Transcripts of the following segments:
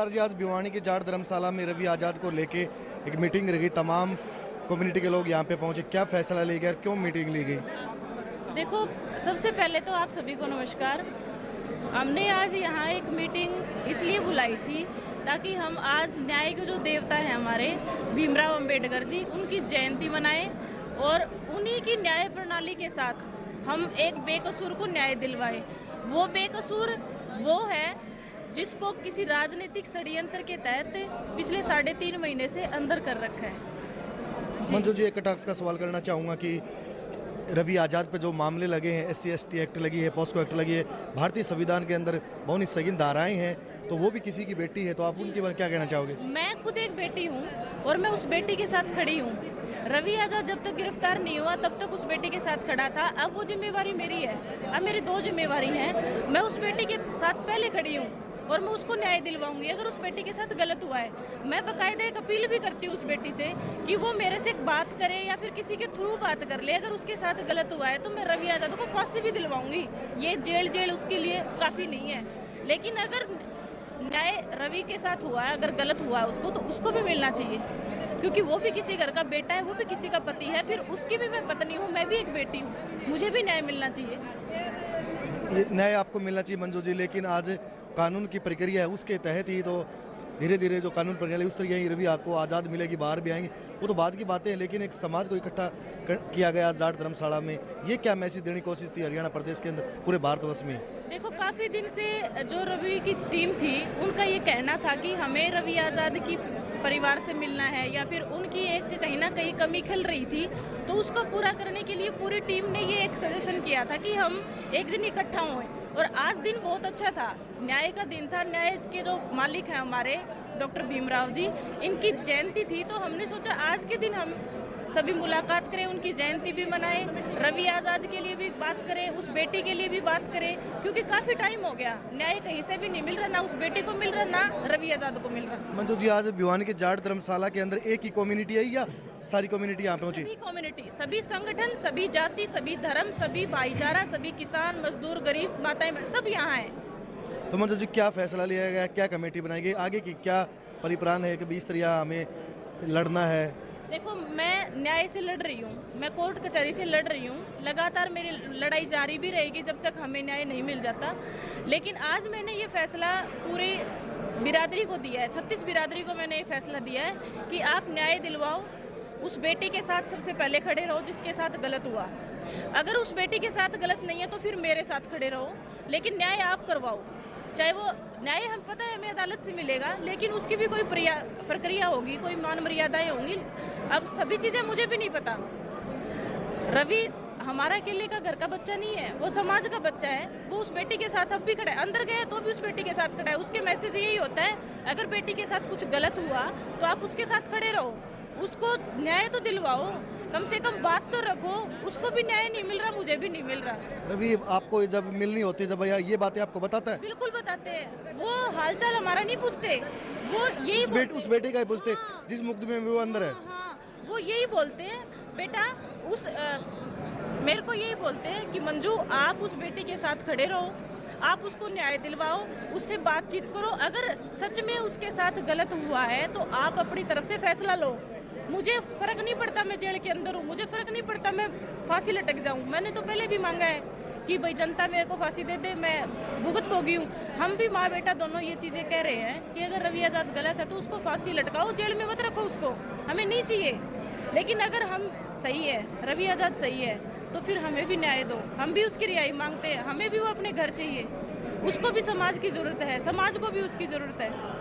नमस्कार जी। आज भिवानी की जाट धर्मशाला में रवि आज़ाद को लेके एक मीटिंग रही। तमाम कम्युनिटी के लोग यहाँ पे पहुँचे। क्या फैसला लिया गया, क्यों मीटिंग ली गई? देखो, सबसे पहले तो आप सभी को नमस्कार। हमने आज यहाँ एक मीटिंग इसलिए बुलाई थी ताकि हम आज न्याय के जो देवता हैं हमारे भीमराव अंबेडकर जी, उनकी जयंती मनाएं और उन्हीं की न्याय प्रणाली के साथ हम एक बेकसूर को न्याय दिलवाएं। वो बेकसूर वो है जिसको किसी राजनीतिक षड्यंत्र के तहत पिछले 3.5 महीने से अंदर कर रखा है। मंजू जी, एक कटाक्ष का सवाल करना चाहूँगा कि रवि आज़ाद पे जो मामले लगे हैं, SC/ST एक्ट लगी है, पॉस्को एक्ट लगी है, भारतीय संविधान के अंदर बहुत सगीन धाराएं हैं, तो वो भी किसी की बेटी है, तो आप उनके बारे में क्या कहना चाहोगे? मैं खुद एक बेटी हूँ और मैं उस बेटी के साथ खड़ी हूँ। रवि आज़ाद जब तक गिरफ्तार नहीं हुआ तब तक उस बेटी के साथ खड़ा था। अब वो जिम्मेवारी मेरी है। अब मेरी 2 जिम्मेवारी हैं। मैं उस बेटी के साथ पहले खड़ी हूँ और मैं उसको न्याय दिलवाऊंगी अगर उस बेटी के साथ गलत हुआ है। मैं बाकायदा एक अपील भी करती हूँ उस बेटी से कि वो मेरे से बात करे या फिर किसी के थ्रू बात कर ले। अगर उसके साथ गलत हुआ है तो मैं रवि आज़ाद को फांसी भी दिलवाऊंगी। ये जेल उसके लिए काफ़ी नहीं है। लेकिन अगर न्याय रवि के साथ हुआ है, अगर गलत हुआ है उसको, तो उसको भी मिलना चाहिए, क्योंकि वो भी किसी घर का बेटा है, वो भी किसी का पति है, फिर उसकी भी मैं पत्नी हूँ, मैं भी एक बेटी हूँ, मुझे भी न्याय मिलना चाहिए। ये न्याय आपको मिलना चाहिए मंजू जी, लेकिन आज कानून की प्रक्रिया है, उसके तहत ही तो धीरे धीरे जो कानून प्रक्रिया उस तरीके ही रवि आपको आज़ाद मिलेगी, बाहर भी आएंगे, वो तो बाद की बातें हैं। लेकिन एक समाज को इकट्ठा किया गया जाट धर्मशाला में, ये क्या मैसेज देने की कोशिश थी हरियाणा प्रदेश के अंदर, पूरे भारतवर्ष में? देखो, काफ़ी दिन से जो रवि की टीम थी उनका ये कहना था कि हमें रवि आज़ाद की परिवार से मिलना है, या फिर उनकी एक कहीं ना कहीं कमी खल रही थी, तो उसको पूरा करने के लिए पूरी टीम ने ये एक सजेशन किया था कि हम एक दिन इकट्ठा हुए। और आज दिन बहुत अच्छा था, न्याय का दिन था। न्याय के जो मालिक हैं हमारे डॉक्टर भीमराव जी, इनकी जयंती थी, तो हमने सोचा आज के दिन हम सभी मुलाकात करें, उनकी जयंती भी मनाएं, रवि आज़ाद के लिए भी बात करें, उस बेटी के लिए भी बात करें, क्योंकि काफ़ी टाइम हो गया, न्याय कहीं से भी नहीं मिल रहा, ना उस बेटी को मिल रहा, ना रवि आज़ाद को मिल रहा। मंजू जी, आज भिवानी के जाट धर्मशाला के अंदर एक ही कम्युनिटी है या सारी कम्युनिटी यहाँ पहुँची? सभी कम्युनिटी, सभी संगठन, सभी जाति, सभी धर्म, सभी भाईचारा, सभी किसान, मजदूर, गरीब, माताएं, सब यहाँ हैं। तो मंजू जी, क्या फैसला लिया गया, क्या कमेटी बनाई गई, आगे की क्या परिप्लान है कि इस तरह हमें लड़ना है? देखो, मैं न्याय से लड़ रही हूँ, मैं कोर्ट कचहरी से लड़ रही हूँ, लगातार मेरी लड़ाई जारी भी रहेगी जब तक हमें न्याय नहीं मिल जाता। लेकिन आज मैंने ये फैसला पूरी बिरादरी को दिया है, 36 बिरादरी को मैंने ये फैसला दिया है कि आप न्याय दिलवाओ, उस बेटी के साथ सबसे पहले खड़े रहो जिसके साथ गलत हुआ। अगर उस बेटी के साथ गलत नहीं है तो फिर मेरे साथ खड़े रहो, लेकिन न्याय आप करवाओ। चाहे वो न्याय हम पता है हमें अदालत से मिलेगा, लेकिन उसकी भी कोई प्रक्रिया होगी, कोई मान मर्यादाएं होंगी। अब सभी चीज़ें मुझे भी नहीं पता। रवि हमारा अकेले का घर का बच्चा नहीं है, वो समाज का बच्चा है। वो उस बेटी के साथ अब भी खड़ा है, अंदर गए तो भी उस बेटी के साथ खड़ा है। उसके मैसेज यही होता है, अगर बेटी के साथ कुछ गलत हुआ तो आप उसके साथ खड़े रहो, उसको न्याय तो दिलवाओ, कम से कम बात तो रखो। उसको भी न्याय नहीं मिल रहा, मुझे भी नहीं मिल रहा। रवि आपको जब मिलनी होती है, जब भैया ये बातें आपको बताता है? बिल्कुल बताते हैं, वो हालचाल हमारा नहीं पूछते, वो यही उस बेटे का ही पूछते, हाँ, जिस मुकदमे में वो अंदर है। हाँ, वो यही बोलते हैं, बेटा उस मेरे को यही बोलते हैं कि मंजू, आप उस बेटी के साथ खड़े रहो, आप उसको न्याय दिलवाओ, उससे बातचीत करो। अगर सच में उसके साथ गलत हुआ है तो आप अपनी तरफ से फैसला लो। मुझे फ़र्क नहीं पड़ता मैं जेल के अंदर हूँ, मुझे फ़र्क नहीं पड़ता मैं फांसी लटक जाऊँ। मैंने तो पहले भी मांगा है कि भाई जनता मेरे को फांसी दे दे, मैं भुगत भोगी हूँ। हम भी माँ बेटा दोनों ये चीज़ें कह रहे हैं कि अगर रवि आज़ाद गलत है तो उसको फांसी लटकाओ, जेल में मत रखो उसको, हमें नहीं चाहिए। लेकिन अगर हम सही है, रवि आज़ाद सही है, तो फिर हमें भी न्याय दो, हम भी उसकी रिहाई मांगते हैं, हमें भी वो अपने घर चाहिए। उसको भी समाज की ज़रूरत है, समाज को भी उसकी ज़रूरत है।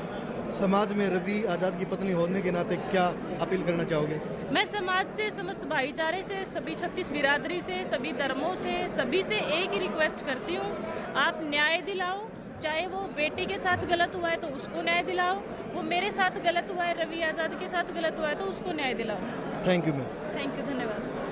समाज में रवि आज़ाद की पत्नी होने के नाते क्या अपील करना चाहोगे? मैं समाज से, समस्त भाईचारे से, सभी 36 बिरादरी से, सभी धर्मों से, सभी से एक ही रिक्वेस्ट करती हूँ, आप न्याय दिलाओ। चाहे वो बेटी के साथ गलत हुआ है तो उसको न्याय दिलाओ, वो मेरे साथ गलत हुआ है, रवि आज़ाद के साथ गलत हुआ है तो उसको न्याय दिलाओ। Thank you ma'am. Thank you, धन्यवाद।